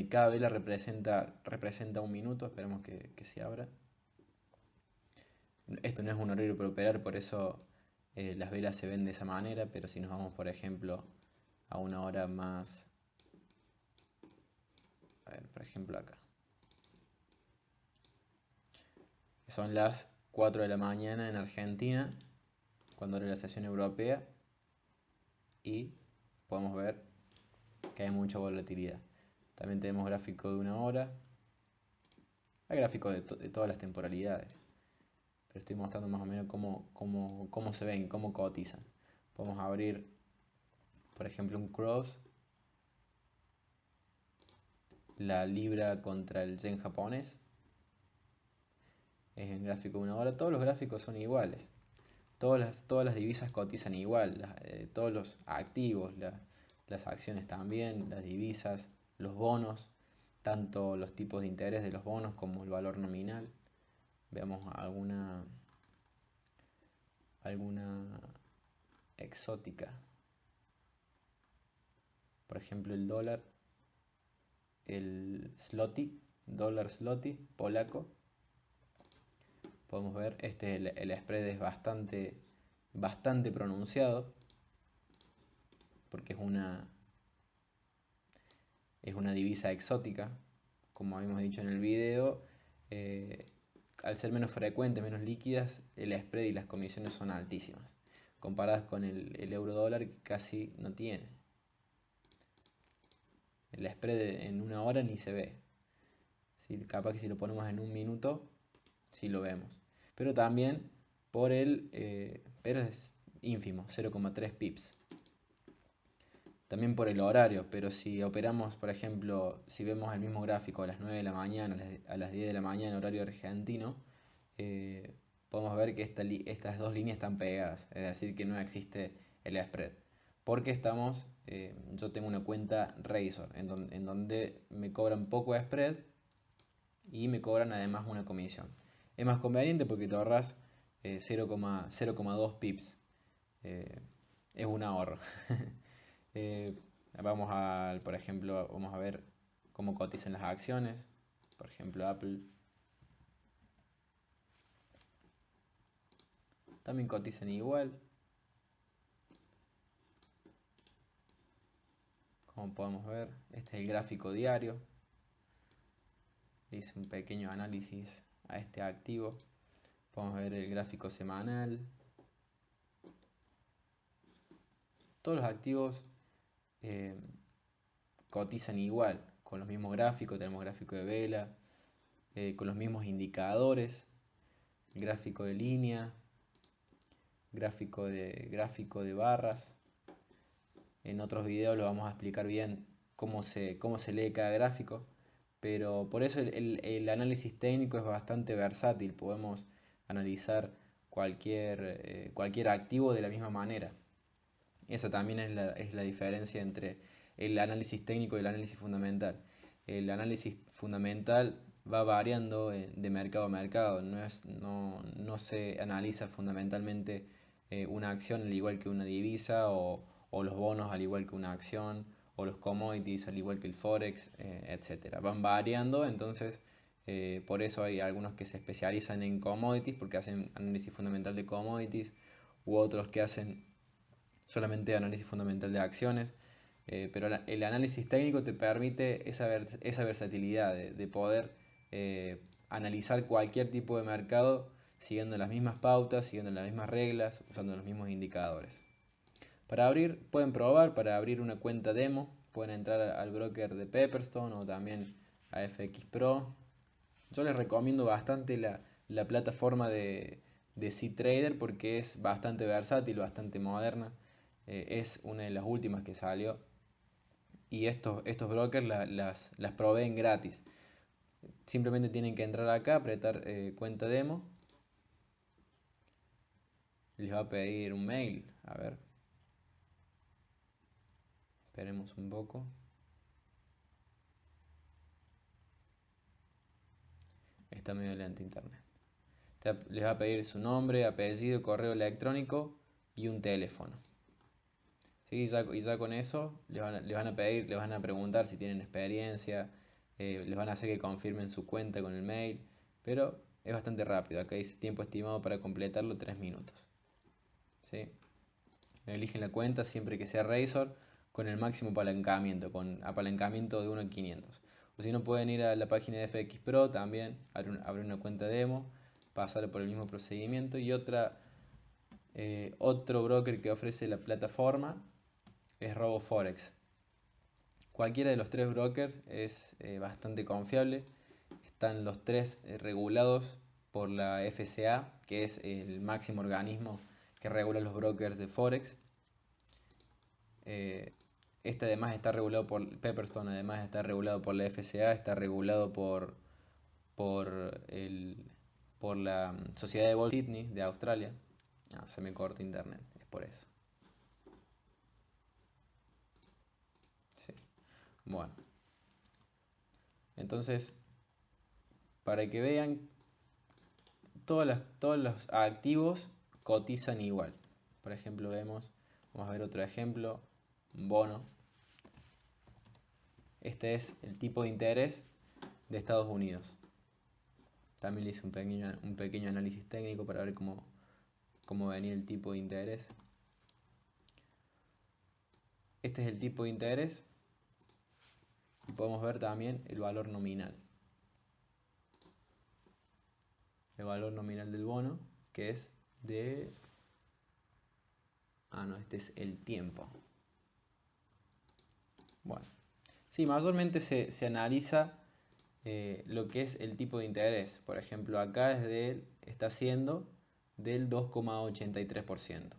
cada vela representa un minuto. Esperemos que se abra. Esto no es un horario para operar, por eso las velas se ven de esa manera, pero si nos vamos, por ejemplo, a una hora más, a ver, por ejemplo acá, son las 4 de la mañana en Argentina, cuando era la sesión europea, y podemos ver que hay mucha volatilidad. También tenemos gráfico de una hora, hay gráficos de todas las temporalidades, pero estoy mostrando más o menos cómo se ven, cómo cotizan. Podemos abrir, por ejemplo, un cross, la libra contra el yen japonés. Es el gráfico de una hora. Todos los gráficos son iguales. Todas las divisas cotizan igual. Todos los activos, las acciones también, las divisas, los bonos, tanto los tipos de interés de los bonos como el valor nominal. Veamos alguna exótica. Por ejemplo, el dólar, el zloty, dólar zloty polaco. Podemos ver, el spread es bastante pronunciado, porque es una divisa exótica, como habíamos dicho en el video. Al ser menos frecuentes, menos líquidas, el spread y las comisiones son altísimas, comparadas con el euro dólar, que casi no tiene. El spread en una hora ni se ve. ¿Sí? Capaz que si lo ponemos en un minuto, sí lo vemos. Pero también pero es ínfimo, 0,3 pips. También por el horario, pero si operamos, por ejemplo, si vemos el mismo gráfico a las 9 de la mañana, a las 10 de la mañana, horario argentino, podemos ver que estas dos líneas están pegadas, es decir, que no existe el spread. porque yo tengo una cuenta Razor en donde me cobran poco de spread y me cobran además una comisión. Es más conveniente porque te ahorras 0,2 pips. Eh, es un ahorro. Eh, por ejemplo, vamos a ver cómo cotizan las acciones. Por ejemplo, Apple también cotizan igual. Como podemos ver, este es el gráfico diario. Hice un pequeño análisis a este activo. Podemos ver el gráfico semanal. Todos los activos eh, cotizan igual, con los mismos gráficos. Tenemos gráfico de vela, con los mismos indicadores, gráfico de línea, gráfico de barras. En otros videos lo vamos a explicar bien cómo se lee cada gráfico, pero por eso el análisis técnico es bastante versátil. Podemos analizar cualquier activo de la misma manera. Esa también es la diferencia entre el análisis técnico y el análisis fundamental. El análisis fundamental va variando de mercado a mercado. No se analiza fundamentalmente una acción al igual que una divisa, o los bonos al igual que una acción, o los commodities al igual que el forex, etcétera. Van variando, entonces por eso hay algunos que se especializan en commodities porque hacen análisis fundamental de commodities, u otros que hacen solamente análisis fundamental de acciones. Pero el análisis técnico te permite esa versatilidad de poder analizar cualquier tipo de mercado siguiendo las mismas pautas, siguiendo las mismas reglas, usando los mismos indicadores. Pueden probar para abrir una cuenta demo, pueden entrar al broker de Pepperstone o también a FX Pro. Yo les recomiendo bastante la plataforma de CTrader porque es bastante versátil, bastante moderna. Es una de las últimas que salió y estos brokers las proveen gratis. Simplemente tienen que entrar acá, apretar cuenta demo. Les va a pedir un mail. A ver. Esperemos un poco. Está medio lento internet. Les va a pedir su nombre, apellido, correo electrónico y un teléfono. ¿Sí? Y ya con eso les van a preguntar si tienen experiencia, les van a hacer que confirmen su cuenta con el mail, pero es bastante rápido. Acá dice tiempo estimado para completarlo 3 minutos. ¿Sí? Eligen la cuenta siempre que sea Razor con el máximo apalancamiento, con apalancamiento de 1 en 500. O si no, pueden ir a la página de FX Pro también, abrir una cuenta demo, pasar por el mismo procedimiento. Y otro broker que ofrece la plataforma es RoboForex. Cualquiera de los tres brokers es bastante confiable. Están los tres regulados por la FCA, que es el máximo organismo que regula los brokers de Forex. Este además está regulado por Pepperstone, además está regulado por la FCA, está regulado por, el, por la Sociedad de Bolsa de Sydney de Australia. Se me corta internet, es por eso. Sí. Bueno, entonces, para que vean, todos los activos cotizan igual. Por ejemplo, vamos a ver otro ejemplo, un bono. Este es el tipo de interés de Estados Unidos. También le hice un pequeño análisis técnico para ver cómo venía el tipo de interés. Este es el tipo de interés y podemos ver también el valor nominal. El valor nominal del bono, que es de... no, este es el tiempo. Bueno, sí, mayormente se analiza lo que es el tipo de interés. Por ejemplo, acá está siendo del 2,83%.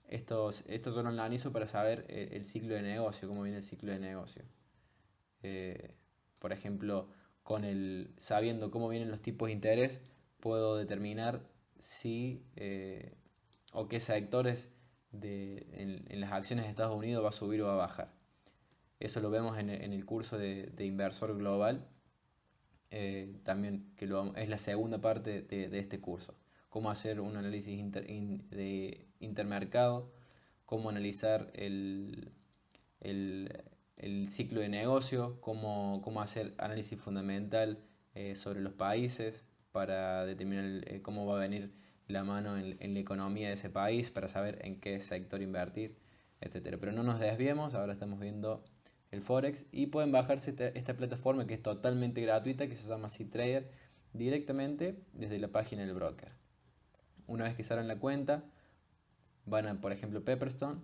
Esto yo lo analizo para saber el ciclo de negocio, cómo viene el ciclo de negocio. Por ejemplo, sabiendo cómo vienen los tipos de interés, puedo determinar si o qué sectores en las acciones de Estados Unidos va a subir o va a bajar. Eso lo vemos en el curso de inversor global, también es la segunda parte de este curso. Cómo hacer un análisis de intermercado, cómo analizar el, el ciclo de negocio, cómo hacer análisis fundamental sobre los países para determinar cómo va a venir la mano en la economía de ese país, para saber en qué sector invertir, etcétera. Pero no nos desviemos, ahora estamos viendo el Forex y pueden bajarse esta plataforma que es totalmente gratuita, que se llama CTrader, directamente desde la página del broker. Una vez que se abran la cuenta, van a, por ejemplo, Pepperstone,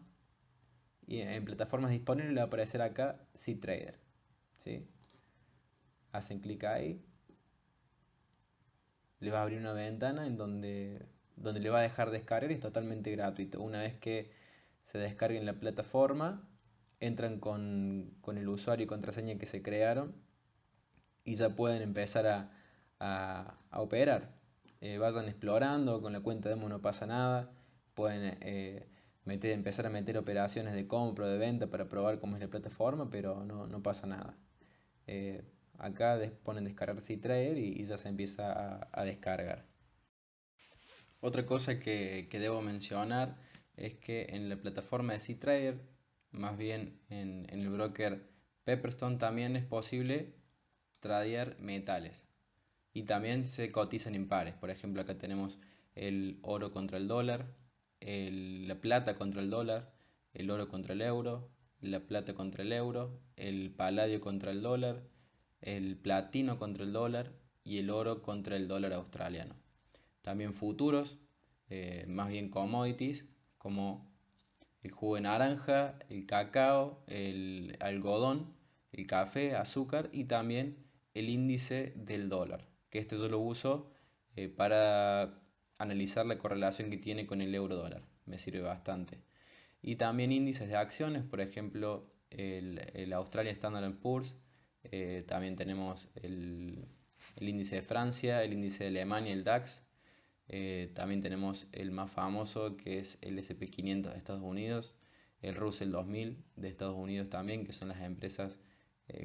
y en plataformas disponibles le va a aparecer acá CTrader, ¿sí? Hacen clic ahí, le va a abrir una ventana en donde le va a dejar descargar, y es totalmente gratuito. Una vez que se descarguen la plataforma, entran con el usuario y contraseña que se crearon y ya pueden empezar a operar. Vayan explorando, con la cuenta demo no pasa nada, pueden empezar a meter operaciones de compra o de venta para probar cómo es la plataforma, pero no pasa nada. Acá ponen descargar CTrader y ya se empieza a descargar. Otra cosa que debo mencionar es que en la plataforma de CTrader, más bien en el broker Pepperstone, también es posible tradear metales y también se cotizan en pares. Por ejemplo, acá tenemos el oro contra el dólar, la plata contra el dólar, el oro contra el euro, la plata contra el euro, el paladio contra el dólar, el platino contra el dólar y el oro contra el dólar australiano. También futuros, más bien commodities, como el jugo de naranja, el cacao, el algodón, el café, azúcar y también el índice del dólar, que este yo lo uso para analizar la correlación que tiene con el euro dólar. Me sirve bastante. Y también índices de acciones, por ejemplo, el Australia Standard Poor's, también tenemos el índice de Francia, el índice de Alemania, el DAX. También tenemos el más famoso, que es el SP500 de Estados Unidos, el Russell 2000 de Estados Unidos también, que son las empresas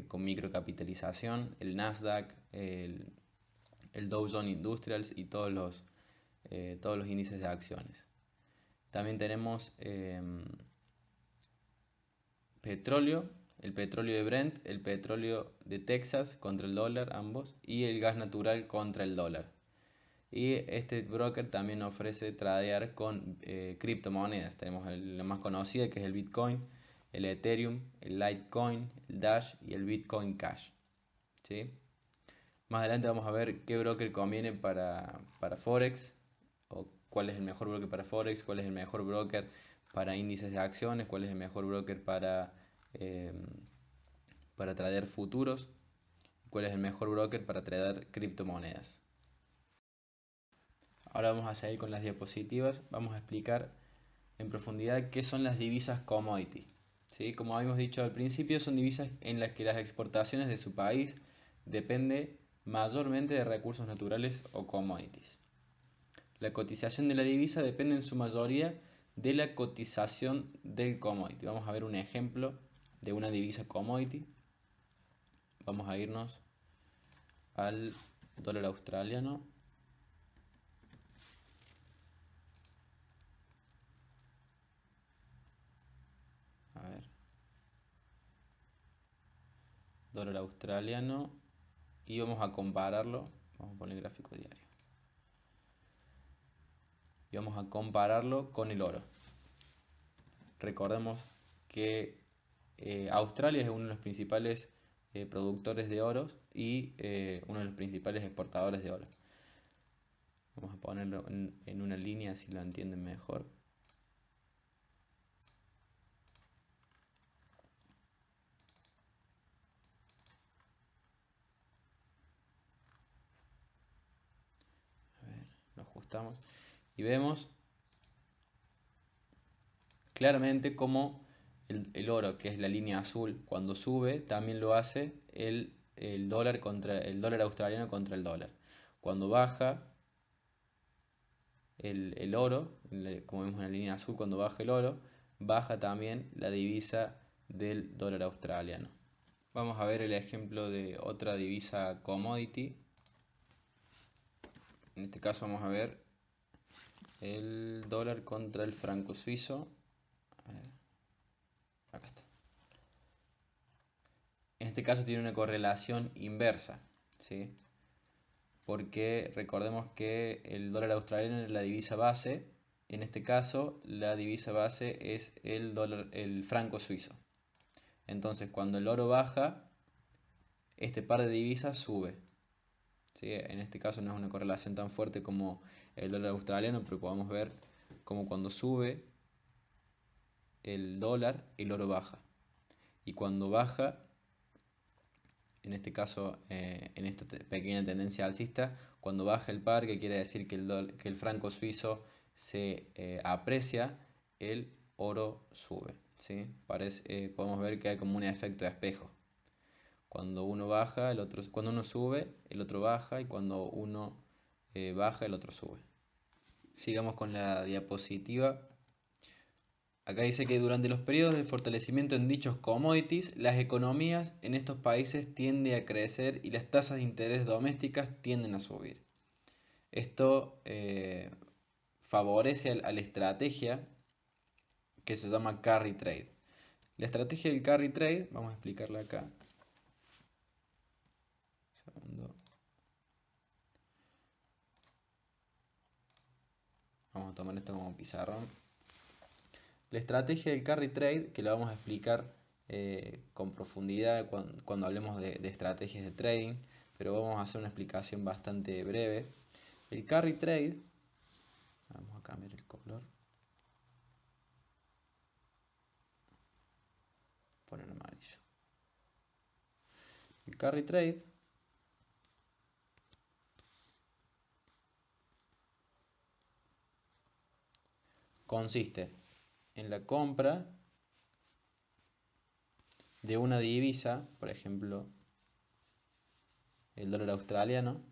con microcapitalización, el Nasdaq, el Dow Jones Industrials y todos los índices de acciones. También tenemos petróleo, el petróleo de Brent, el petróleo de Texas contra el dólar, ambos, y el gas natural contra el dólar. Y este broker también ofrece tradear con criptomonedas. Tenemos la más conocida, que es el Bitcoin, el Ethereum, el Litecoin, el Dash y el Bitcoin Cash, ¿sí? Más adelante vamos a ver qué broker conviene para Forex, o cuál es el mejor broker para Forex, cuál es el mejor broker para índices de acciones, cuál es el mejor broker para tradear futuros, cuál es el mejor broker para tradear criptomonedas. Ahora vamos a seguir con las diapositivas. Vamos a explicar en profundidad qué son las divisas commodity, ¿sí? Como habíamos dicho al principio, son divisas en las que las exportaciones de su país dependen mayormente de recursos naturales o commodities. La cotización de la divisa depende en su mayoría de la cotización del commodity. Vamos a ver un ejemplo de una divisa commodity. Vamos a irnos al dólar australiano. A ver. Dólar australiano. Y vamos a compararlo. Vamos a poner gráfico diario. Y vamos a compararlo con el oro. Recordemos que Australia es uno de los principales productores de oro y uno de los principales exportadores de oro. Vamos a ponerlo en una línea así lo entienden mejor. A ver, lo ajustamos y vemos claramente cómo el oro, que es la línea azul, cuando sube, también lo hace el dólar australiano contra el dólar. Cuando baja, el oro, como vemos en la línea azul, cuando baja el oro, baja también la divisa del dólar australiano. Vamos a ver el ejemplo de otra divisa commodity. En este caso vamos a ver el dólar contra el franco suizo. A ver, acá está. En este caso tiene una correlación inversa, ¿sí? Porque recordemos que el dólar australiano es la divisa base. En este caso la divisa base es el franco suizo. Entonces cuando el oro baja, este par de divisas sube, ¿sí? En este caso no es una correlación tan fuerte como el dólar australiano, pero podemos ver como cuando sube el dólar, el oro baja. Y cuando baja, en este caso, en esta pequeña tendencia alcista, cuando baja el par, que quiere decir que el franco suizo se aprecia, el oro sube, ¿sí? Podemos ver que hay como un efecto de espejo. Cuando uno baja, cuando uno sube, el otro baja, y cuando uno baja, el otro sube. Sigamos con la diapositiva. Acá dice que durante los periodos de fortalecimiento en dichos commodities, las economías en estos países tienden a crecer y las tasas de interés domésticas tienden a subir. Esto favorece a la estrategia que se llama carry trade. La estrategia del carry trade, vamos a explicarla acá. Segundo. Vamos a tomar esto como pizarrón. La estrategia del carry trade, que la vamos a explicar con profundidad cuando hablemos de estrategias de trading, pero vamos a hacer una explicación bastante breve. El carry trade, vamos a cambiar el color, poner amarillo. El carry trade consiste en la compra de una divisa, por ejemplo, el dólar australiano.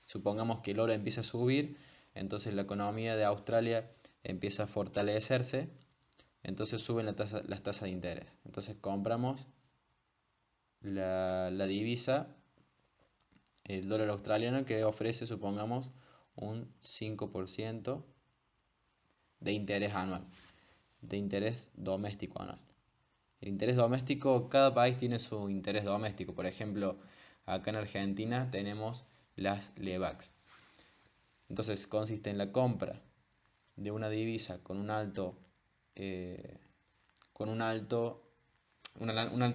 Supongamos que el oro empieza a subir, entonces la economía de Australia empieza a fortalecerse, entonces suben las tasas de interés. Entonces compramos la divisa, el dólar australiano, que ofrece, supongamos, un 5% de interés anual, de interés doméstico anual. El interés doméstico, cada país tiene su interés doméstico. Por ejemplo, acá en Argentina tenemos las LEBACs. Entonces consiste en la compra de una divisa con una alta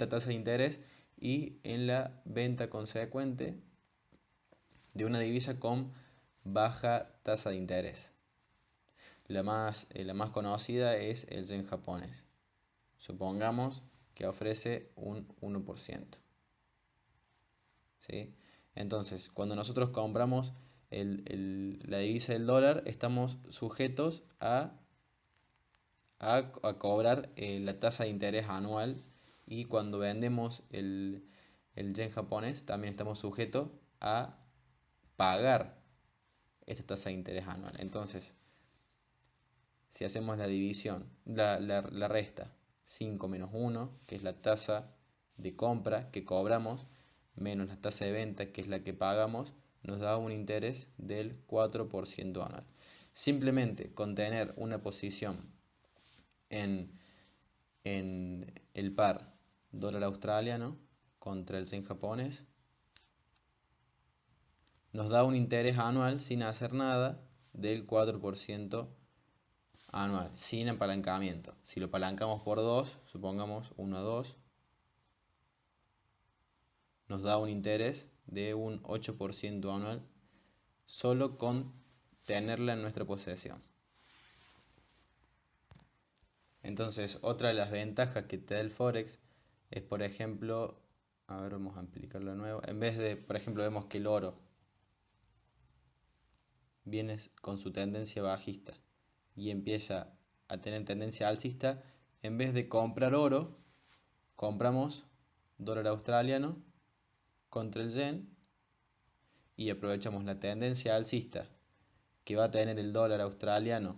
tasa de interés, y en la venta consecuente de una divisa con baja tasa de interés. La más conocida es el yen japonés. Supongamos que ofrece un 1%. ¿Sí? Entonces, cuando nosotros compramos la divisa del dólar, estamos sujetos a cobrar la tasa de interés anual, y cuando vendemos el yen japonés también estamos sujetos a pagar esta tasa de interés anual. Entonces, si hacemos la división, la resta, 5 menos 1, que es la tasa de compra que cobramos, menos la tasa de venta, que es la que pagamos, nos da un interés del 4% anual. Simplemente con tener una posición en el par dólar australiano contra el yen japonés, nos da un interés anual sin hacer nada del 4% anual, sin apalancamiento. Si lo apalancamos por 2, supongamos 1 a 2, nos da un interés de un 8% anual solo con tenerla en nuestra posesión. Entonces, otra de las ventajas que te da el Forex es, por ejemplo, a ver, vamos a aplicarlo de nuevo. En vez de, por ejemplo, vemos que el oro viene con su tendencia bajista y empieza a tener tendencia alcista. En vez de comprar oro, compramos dólar australiano contra el yen y aprovechamos la tendencia alcista que va a tener el dólar australiano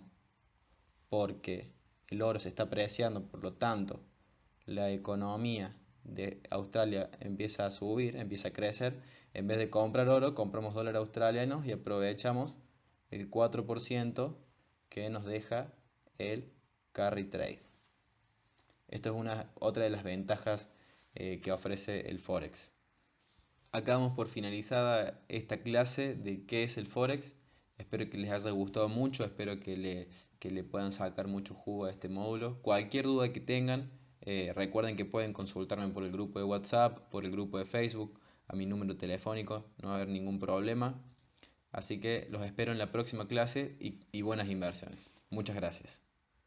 porque el oro se está apreciando, por lo tanto la economía de Australia empieza a subir, empieza a crecer, en vez de comprar oro, compramos dólares australianos y aprovechamos el 4% que nos deja el carry trade. Esto es otra de las ventajas que ofrece el Forex. Acá damos por finalizada esta clase de qué es el Forex. Espero que les haya gustado mucho, espero que le puedan sacar mucho jugo a este módulo. Cualquier duda que tengan, recuerden que pueden consultarme por el grupo de WhatsApp, por el grupo de Facebook, a mi número telefónico, no va a haber ningún problema. Así que los espero en la próxima clase y buenas inversiones. Muchas gracias.